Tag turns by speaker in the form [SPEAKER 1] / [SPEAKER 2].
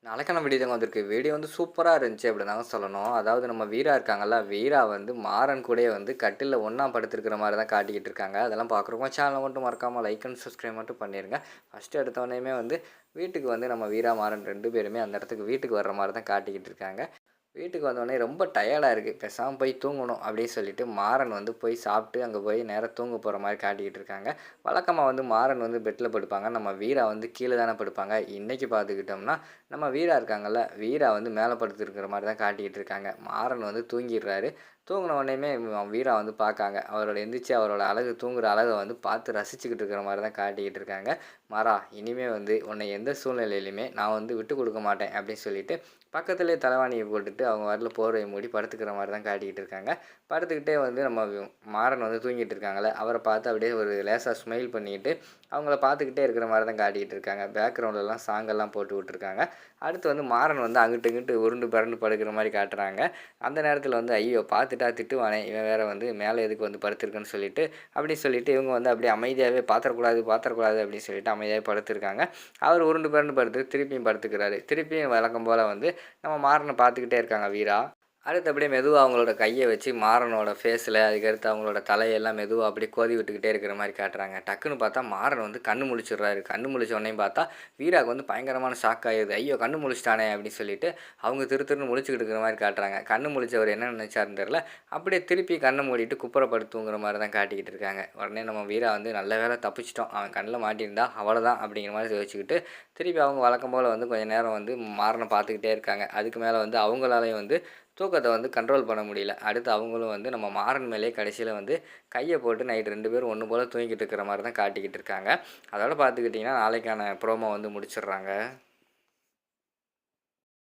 [SPEAKER 1] நாளைக்கான வீடியோ தாங்க வந்திருக்கு. வீடியோ வந்து சூப்பரா இருந்துச்சு அப்படின்னு தாங்க சொல்லணும். அதாவது நம்ம வீரா இருக்காங்கல்ல, வீரா வந்து மாறன் கூடயே வந்து கட்டில்ல ஒண்ணா படுத்திருக்கிற மாரி தான் காட்டிக்கிட்டு இருக்காங்க. அதெல்லாம் பார்க்குறவங்க சேனல மட்டும் மறக்காம லைக் அண்ட் சப்ஸ்கிரைப் மட்டும் பண்ணிருங்க. ஃபர்ஸ்ட்டு எடுத்தோனேயுமே வந்து வீட்டுக்கு வந்து நம்ம வீரா, மாறன் 2 பேருமே அந்த இடத்துக்கு வீட்டுக்கு வர்ற மாரி தான் காட்டிக்கிட்டு இருக்காங்க. வீட்டுக்கு வந்தோடனே ரொம்ப டயர்டா இருக்கு. பேசாம போய் தூங்கணும் அப்படின்னு சொல்லிட்டு மாறன் வந்து போய் சாப்பிட்டு அங்க போய் நேரா தூங்க போற மாரி காட்டிக்கிட்டு இருக்காங்க. வழக்கமா வந்து மாறன் வந்து பெட்ல படுப்பாங்க. நம்ம வீரா வந்து கீழ தானே படுப்பாங்க. இன்னைக்கு பார்த்துக்கிட்டோம்னா, நம்ம வீரா இருக்காங்கல்ல, வீரா வந்து மேல படுத்துருக்கிற மாரி தான் காட்டிக்கிட்டு இருக்காங்க. மாறன் வந்து தூங்கிடுறாரு. தூங்குன உடனேயுமே வீரா வந்து பார்க்காங்க. அவரோட எந்திரிச்சு அவரோட அழகு தூங்குற அழக வந்து பார்த்து ரசிச்சுக்கிட்டு இருக்கிற மாரி தான் காட்டிக்கிட்டு இருக்காங்க. "மாறா, இனிமே வந்து உன்னை எந்த சூழ்நிலையிலுமே நான் வந்து விட்டுக் குடுக்க மாட்டேன்" அப்படின்னு சொல்லிட்டு பக்கத்திலேயே தலைவாணிய போட்டுட்டு அவங்க பாட்டுல போர்வைய மூடி படுத்துக்கிற மாரி தான் காட்டிக்கிட்டு இருக்காங்க. படுத்துக்கிட்டே வந்து நம்ம மாறன் வந்து தூங்கிட்டு இருக்காங்கல்ல, அவர பார்த்து அப்படியே ஒரு லேசா ஸ்மைல் பண்ணிக்கிட்டு, அவங்கள பார்த்துக்கிட்டே இருக்கிற மாரி தான் காட்டிக்கிட்டு இருக்காங்க. பேக்ரவுண்ட்லலாம் சாங்கெல்லாம் போட்டு விட்டுருக்காங்க. அடுத்து வந்து மாறன் வந்து அங்கிட்டு, இங்கிட்டு உருண்டு பெரண்டு படுக்கிற மாரி காட்டுறாங்க. அந்த நேரத்தில வந்து ஐயோ! பார்த்துட்டா திட்டுவானே, இவன் வேற வந்து மேல எதுக்கு வந்து படுத்திருக்கன்னு சொல்லிட்டு, அப்படி சொல்லிட்டு இவங்க வந்து அப்படியே அமைதியாவே "பாத்திரக்கூடாது, பாத்திரக்கூடாது" அப்படின்னு சொல்லிட்டு அமைதியாவே படுத்திருக்காங்க. அவர் உருண்டு பெரண்டு படுத்து திருப்பியும் படுத்துக்கிறாரு. திருப்பியும் வழக்கம் போல வந்து நம்ம மாறன பார்த்துக்கிட்டே இருக்காங்க வீரா. அடுத்து அப்படியே மெதுவா அவங்களோட கைய வச்சு மாறனோட ஃபேஸில, அதுக்கடுத்து அவங்களோட தலையெல்லாம் மெதுவா அப்படியே கோதி விட்டுக்கிட்டே இருக்கிற மாரி காட்டுறாங்க. டக்குன்னு பார்த்தா மாறன் வந்து கண்ணு முழிச்சுடுறாரு. கண்ணு முழிச்ச உடனேயும் பார்த்தா, வீராவுக்கு வந்து பயங்கரமான ஷாக் ஆயிருது. "ஐயோ! கண்ணு முழிச்சுட்டானே!" அப்படின்னு சொல்லிட்டு, அவங்க திரு திருன்னு முழிச்சுக்கிட்டு இருக்கிற மாரி காட்டுறாங்க. கண்ணு முழிச்சவர் என்ன நினைச்சாருன்னு தெரியல. அப்படியே திருப்பி கண்ண மூடிட்டு குப்புற படுத்து தூங்குற மாரி தான் காட்டிக்கிட்டு இருக்காங்க. உடனே நம்ம வீரா வந்து "நல்ல வேளை தப்பிச்சுட்டோம். அவன் கண்ல மாட்டியிருந்தா அவ்வளோதான்" அப்படிங்கிற மாரி யோசிச்சுக்கிட்டு, திருப்பி அவங்க வழக்கம் போல வந்து கொஞ்ச நேரம் வந்து மாறன பார்த்துக்கிட்டே இருக்காங்க. அதுக்கு மேல வந்து அவங்களாலயும் வந்து தூக்கத்த வந்து கண்ட்ரோல் பண்ண முடியல. அடுத்து அவங்களும் வந்து நம்ம மாறன் மேலயே கடைசியில வந்து கைய போட்டு நைட் 2 பேரும் ஒண்ணு போல தூங்கிட்டு இருக்கிற மாரி தான் காட்டிக்கிட்டு இருக்காங்க. அதோட பார்த்துக்கிட்டிங்கன்னா, நாளைக்கான ப்ரோமோ வந்து முடிச்சிடுறாங்க.